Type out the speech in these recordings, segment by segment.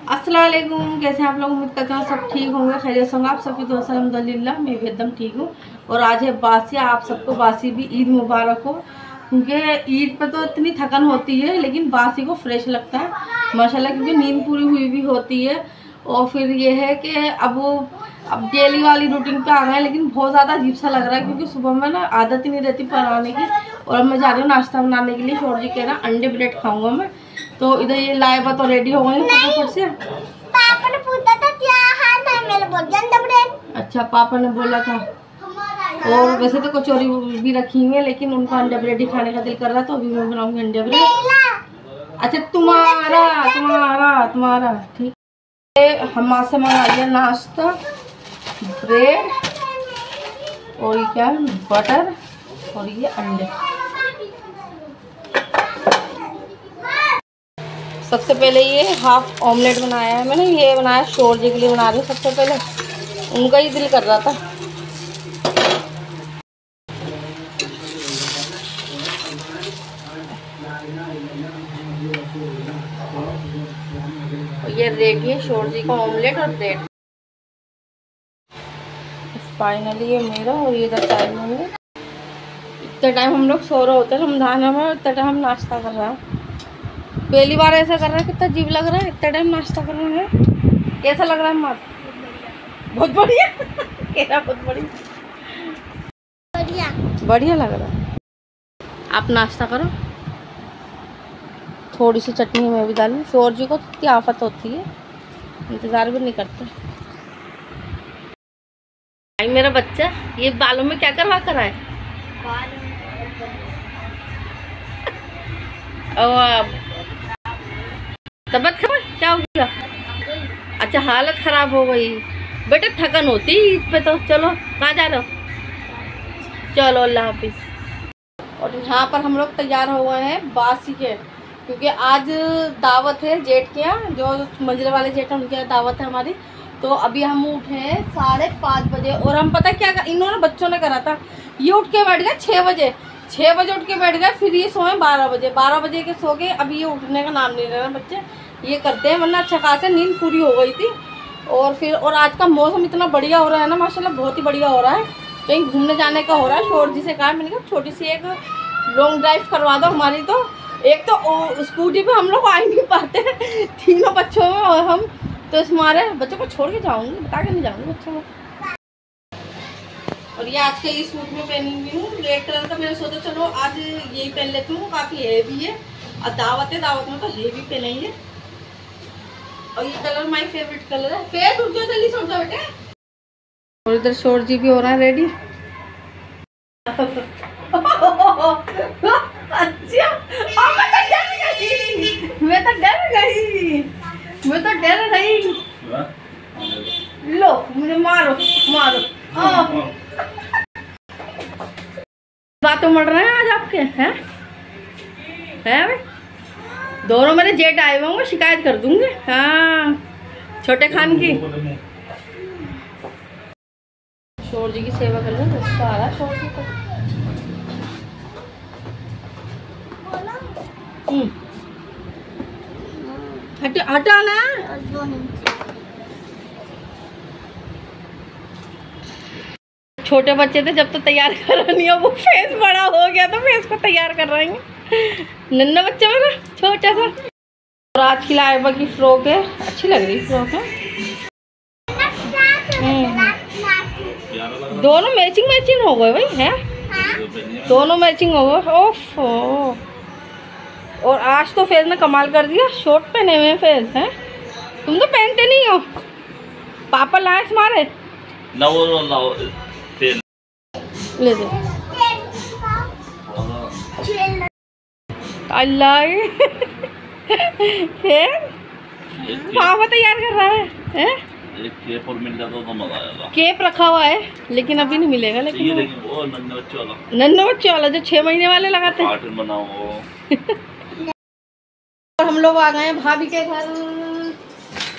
अस्सलाम वालेकुम। कैसे हैं आप लोग? उम्मीद करते हैं सब ठीक होंगे, खैरियत होंगे। आप सबकी दुआ से अल्हम्दुलिल्लाह मैं भी एकदम ठीक हूँ। और आज है बासी। आप सबको बासी भी ईद मुबारक हो, क्योंकि ईद पे तो इतनी थकन होती है लेकिन बासी को फ्रेश लगता है माशाल्लाह, क्योंकि नींद पूरी हुई भी होती है। और फिर ये है कि अब डेली वाली रूटीन पे आ गए, लेकिन बहुत ज़्यादा अजीब सा लग रहा है क्योंकि सुबह में ना आदत ही नहीं रहती बनाने की। और अब मैं जा रही हूँ नाश्ता बनाने के लिए। शोर जी कह रहा अंडे ब्रेड खाऊंगा मैं, तो इधर ये लाइबा तो रेडी हो गई फटाफट से। पापा ने पूछा था क्या खाना है, मैंने बोल दिया अंडा ब्रेड। अच्छा, पापा ने बोला था। और वैसे तो कचौरी भी रखी हुई है, लेकिन उनका अंडा ब्रेड ही खाने का दिल कर रहा, तो अभी मैं बनाऊंगी अंडा ब्रेड। अच्छा, तुम्हारा ठीक है। हम से मंगा लिया नाश्ता, ब्रेड और ये क्या है, बटर और ये अंडे। सबसे पहले ये हाफ ऑमलेट बनाया है मैंने, ये बनाया शोर जी के लिए बना रही हूँ। सबसे पहले उनका ही दिल कर रहा था। ये रेडी है शोर जी का ऑमलेट और ब्रेड। फाइनली ये मेरा और ये टाइम है। इतना टाइम हम लोग सो रहे होते हैं रमजान में, इतना टाइम हम नाश्ता कर रहे हैं। पहली बार ऐसा कर रहा है, कितना अजीब लग रहा है इतना टाइम नाश्ता कर रहे हैं। कैसा लग रहा है माँ? बहुत बढ़िया कैसा? बहुत बढ़िया लग रहा है। आप नाश्ता करो, थोड़ी सी चटनी मैं भी डालूँ। शोर जी को इतनी आफत होती है, इंतज़ार भी नहीं करते। भाई मेरा बच्चा ये बालों में क्या करवा कर रहा है? तबीयत खराब, क्या हो गया? अच्छा, हालत खराब हो गई। बेटा थकन होती है ईद पे तो। चलो, कहाँ जा रहे हो? चलो, अल्लाह हाफिज। और यहाँ पर हम लोग तैयार हो गए हैं बासी के, क्योंकि आज दावत है जेठ के यहाँ, जो मंजिल वाले जेठ हैं उनके यहाँ दावत है हमारी। तो अभी हम उठे हैं 5:30 बजे। और हम पता क्या इन्होंने बच्चों ने करा था, ये उठ के बैठ गए 6 बजे। 6 बजे उठ के बैठ गए, फिर ये सोए 12 बजे। 12 बजे के सो गए। अभी ये उठने का नाम नहीं ले रहे बच्चे, ये करते हैं, वरना अच्छा खासा नींद पूरी हो गई थी। और फिर आज का मौसम इतना बढ़िया हो रहा है ना माशाल्लाह, बहुत ही बढ़िया हो रहा है। कहीं घूमने जाने का हो रहा है। शोर जी से कहा मैंने कहा छोटी सी एक लॉन्ग ड्राइव करवा दो हमारी। तो एक तो स्कूटी पे हम लोग आ ही नहीं पाते तीनों बच्चों में, और हम तो हमारे बच्चों को छोड़ के जाऊँगी, बता के नहीं जाऊँगी बच्चों को। और ये आज के इस सूट में पहनी हुई हूँ रेड कलर का। मैंने सोचा चलो आज यही पहन लेती हूँ, काफ़ी हेवी है और दावत में तो हेवी पहनेंगे। और ये कलर माय फेवरेट कलर है। फेस उठ जाओ, जल्दी सो जाओ बेटे। और इधर शोर जी भी हो रहा है रेडी। अच्छा, मैं तो डर गई। लो मुझे मारो बातों मर रहे हैं आज आपके हैं भाई। दोनों मेरे जेठ आए हुए होंगे, शिकायत कर दूंगी। हाँ, छोटे खान की। शोर जी की सेवा कर लो, गुस्सा आ रहा है शोर जी को। हटाना। छोटे बच्चे थे जब तो तैयार करानी है, वो फेस बड़ा हो गया तो फेस को तैयार कर रहे हैं। नन्ना बच्चा मेरा छोटा सा। और आज की लाइबा की फ्रॉक है, अच्छी लग रही फ्रॉक है। दोनों मैचिंग हो गए भाई हैं, दोनों मैचिंग हो गए। ओफो, और आज तो फेस ने कमाल कर दिया, शॉर्ट पहने हुए फेस हैं। तुम तो पहनते नहीं हो, पापा लाए तुम्हारे ले दे। अल्लाह पापा तैयार कर रहा है। एक केप और मिल जाता तो मजा आएगा। केप रखा हुआ है लेकिन अभी नहीं मिलेगा। लेकिन वो नन्हे बच्चे वाला जो 6 महीने वाले लगाते हैं। कार्टून बनाओ। हम लोग आ गए हैं भाभी के घर,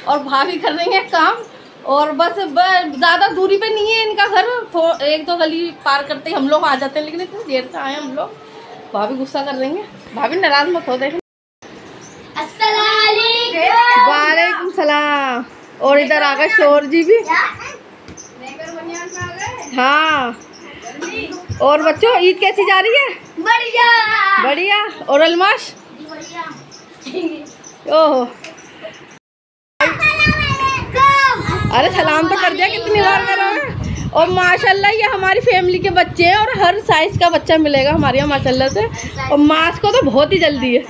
और भाभी कर रही है काम। और बस ज़्यादा दूरी पे नहीं है इनका घर, 1-2 गली पार करते ही हम लोग आ जाते हैं, लेकिन इतनी देर से आए हम लोग। भाभी गुस्सा कर देंगे, भाभी नाराज मत हो। देखें, वालेकुम सलाम। और इधर आ गए शोर जी भी। हाँ, और बच्चों ईद कैसी जा रही है? बढ़िया बढ़िया। और अलमाश? ओहो, अरे सलाम तो कर दिया, कितनी बार करोगे। और माशाल्लाह ये हमारी फैमिली के बच्चे हैं और हर साइज का बच्चा मिलेगा हमारे यहाँ माशाल्लाह से। और मास को तो बहुत ही जल्दी है।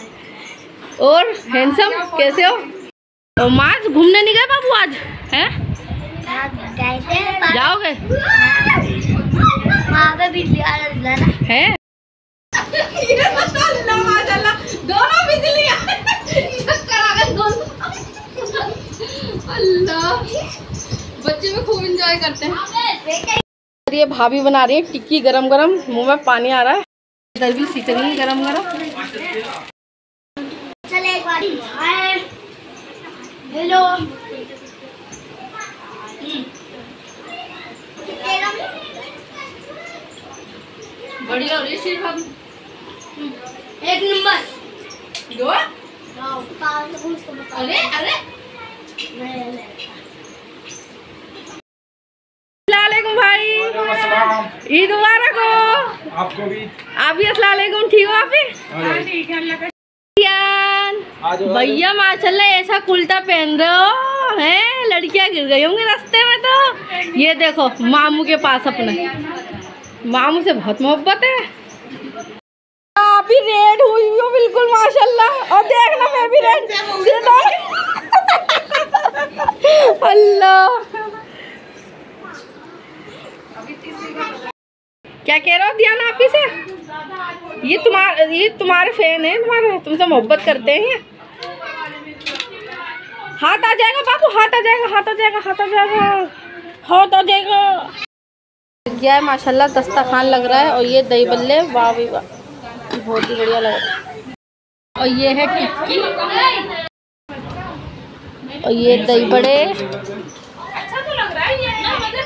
और हैंडसम कैसे हो? और मास घूमने नहीं गए बाबू आज? हैं? जाओगे? हैं? माशाल्लाह दोनों बिजली अल्लाह, बच्चे में खूब एंजॉय करते हैं। ये भाभी बना रही है टिक्की गरम गरम, मुंह में पानी आ रहा है। इधर भी सीख रही है गरम गरम। चले एक बार हेलो बढ़िया हो रही है भाभी, एक नंबर दो। अरे अरे अस्सलामुअलैकुम भाई, ईद मुबारक हो। आपको भी। आप भी अस्सलामुअलैकुम। ठीक हो आप भी? भैया माशाल्लाह ऐसा कुर्ता पहन रहे हो हैं, लड़कियां गिर गई होंगी रास्ते में। तो ये देखो मामू के पास, अपने मामू से बहुत मोहब्बत है। आप भी रेड हुई हो बिल्कुल माशाल्लाह। और देखना मैं भी रेड अल्लाह। क्या कह रहे हो दियाना आप ही से? ये तुम्हारे फैन है, तुम्हारे तुमसे मोहब्बत करते हैं। हाथ आ जाएगा बाबू, हाथ आ जाएगा, हाथ आ जाएगा, हाथ आ जाएगा, हाथ आ जाएगा। क्या है माशाल्लाह दस्तरखान लग रहा है। और ये दही बल्ले, वाह भी वाह, बहुत ही बढ़िया लग रहा है। और ये है टिक्की, और ये दही बड़े,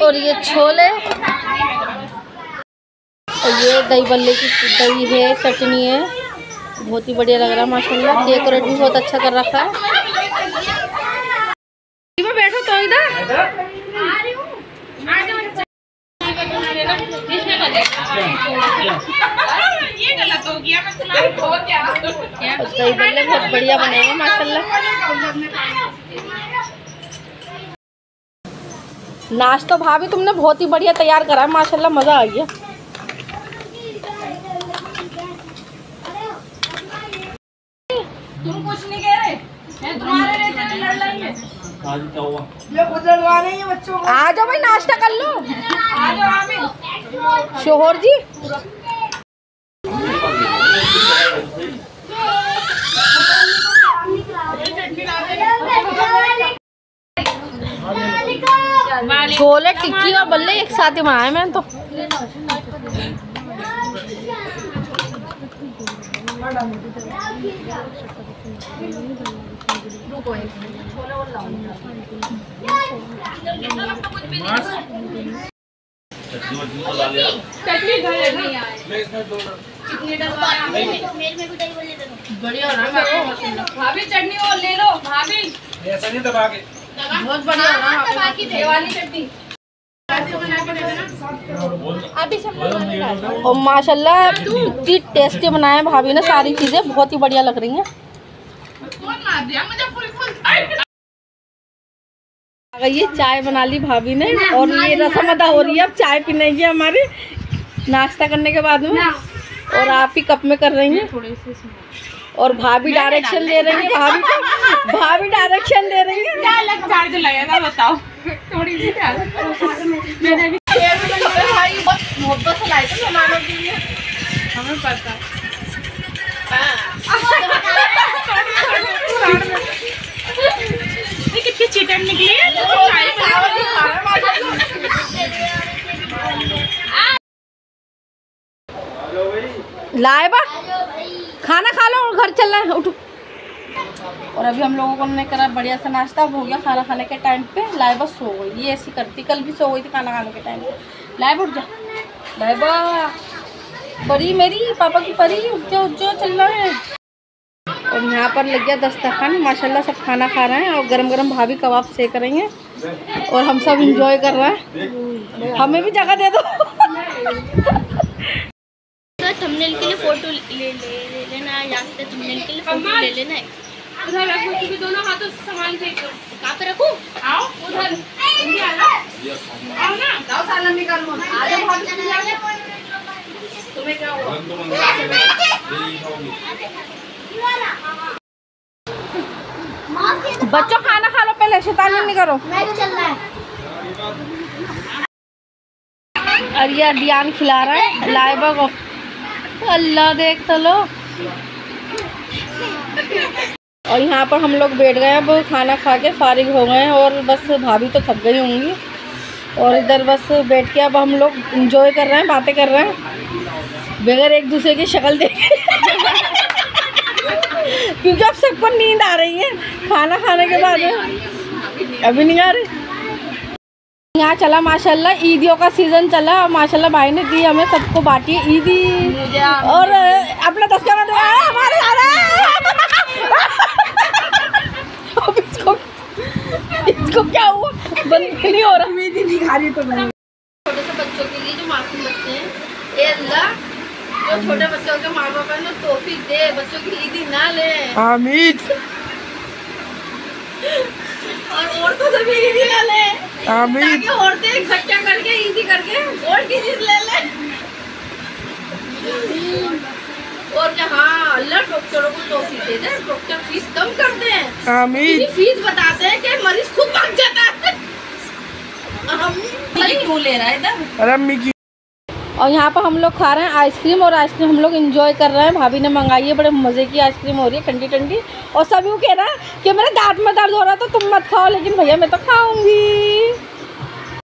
और ये छोले, और ये दही बल्ले की दही है, चटनी है, बहुत ही बढ़िया लग रहा है माशाल्लाह। डेकोरेट भी बहुत अच्छा कर रखा है। बैठो तो इधर। ये गलत हो गया, दही बल्ले बहुत बढ़िया बने हैं माशाल्लाह। नाश्ता भाभी तुमने बहुत ही बढ़िया तैयार करा है माशाल्लाह, मज़ा आ गया। तुम कुछ नहीं कह रहे हैं, तुम्हारे रहते लड़ लेंगे। आज क्या हुआ? ये खुद लड़वाने ही बच्चों को। आ जाओ भाई नाश्ता कर लो। आ जाओ आमिर। शोहर जी छोले टिक्की और बल्ले एक साथ ही बनाए मैंने तो। बढ़िया हो रहा है भाभी, चटनी और ले लो भाभी। ऐसा नहीं दबा के। बहुत बढ़िया हो रहा है देवाली चटनी। और माशाल्लाह इतनी टेस्टी बनाए भाभी ने, सारी चीजें बहुत ही बढ़िया लग रही हैं। ये चाय बना ली भाभी ने, और ये रसम अदा हो रही है। अब चाय पीने की हमारी नाश्ता करने के बाद में, और आप ही कप में कर रही हैं। और भाभी डायरेक्शन दे रही है, भाभी डायरेक्शन दे रही है। क्या अलग चार्ज लगेगा बताओ? थोड़ी सी मैंने भी मोहब्बत से लाए थे मेहमानों के लिए, हमें पता। कितनी चिकन निकली है। लाए बा खाना खा लो, घर चलना है, उठो। और अभी हम लोगों को ने करा बढ़िया सा नाश्ता हो गया। खाना खाने के टाइम पे लाइबा सो गई, ये ऐसी करती, कल भी सो गई थी खाना खाने के टाइम पे। लाइबा उठ जा, लाइबा परी मेरी, पापा की परी, उठ जाओ उठ जाओ, चलना है। और यहाँ पर लग गया दस्तरखान, माशाल्लाह सब खाना खा रहे हैं और गरम गरम भाभी कबाब सेक रही हैं और हम सब इंजॉय कर रहे हैं। हमें भी जगह दे दो। थंबनेल के लिए फोटो ले लेना, यहाँ से थंबनेल के लिए फोटो ले लेना। उधर रखो, क्योंकि दोनों हाथों से सामान फेंक दो। कहाँ पे रखूँ? आओ उधर, जल्दी आ जाओ। आओ ना, जाओ सालन निकालो। आ जाओ भाभी, तुम्हें क्या हुआ? बच्चों खाना खा लो पहले, शैतानी नहीं करो। मैच चल रहा है। और ये दियान खिला रहा है लाइबा को। अल्लाह देख तो लो। और यहाँ पर हम लोग बैठ गए, अब खाना खा के फारिग हो गए हैं और बस भाभी तो थक गई होंगी और इधर बस बैठ के अब हम लोग इंजॉय कर रहे हैं, बातें कर रहे हैं बगैर एक दूसरे की शक्ल देखे। क्योंकि अब सबको नींद आ रही है खाना खाने के बाद। अभी नहीं आ रही। यहाँ चला माशाल्लाह ईदियों का सीज़न चला, माशाल्लाह भाई ने दी हमें सबको बांटी ईदी। और अपना 10 का हमारे इसको क्या हुआ, बंद नहीं हो रहा। उम्मीद ही नहीं खा रही तो मैं। छोटे से बच्चों के लिए जो मासूम बच्चे हैं, ए अल्लाह जो छोटे बच्चों के माँ बाप है ना तौफीक दे, बच्चों की ईदी ना ले। आमीन। और औरतों से भी ईदी ना ले, आमीन। ताकि औरतें इकट्ठा करके ईदी करके गोल्ड की चीज ले ले। और क्या, हाँ अल्लाह डॉक्टरों को तौफीक दे दे, डॉक्टर फीस कम कर दे। आमीन। फीस बताते हैं कि मरीज खुद भाग जाता है। क्यों ले रहा है इधर? रम्मी की। और यहाँ पर हम लोग खा रहे हैं आइसक्रीम और आइसक्रीम हम लोग एंजॉय कर रहे हैं। भाभी ने मंगाई है, बड़े मज़े की आइसक्रीम हो रही है, ठंडी ठंडी। और सब यूँ कह रहा है कि मेरे दांत में दर्द हो रहा है तो तुम मत खाओ, लेकिन भैया मैं तो खाऊंगी।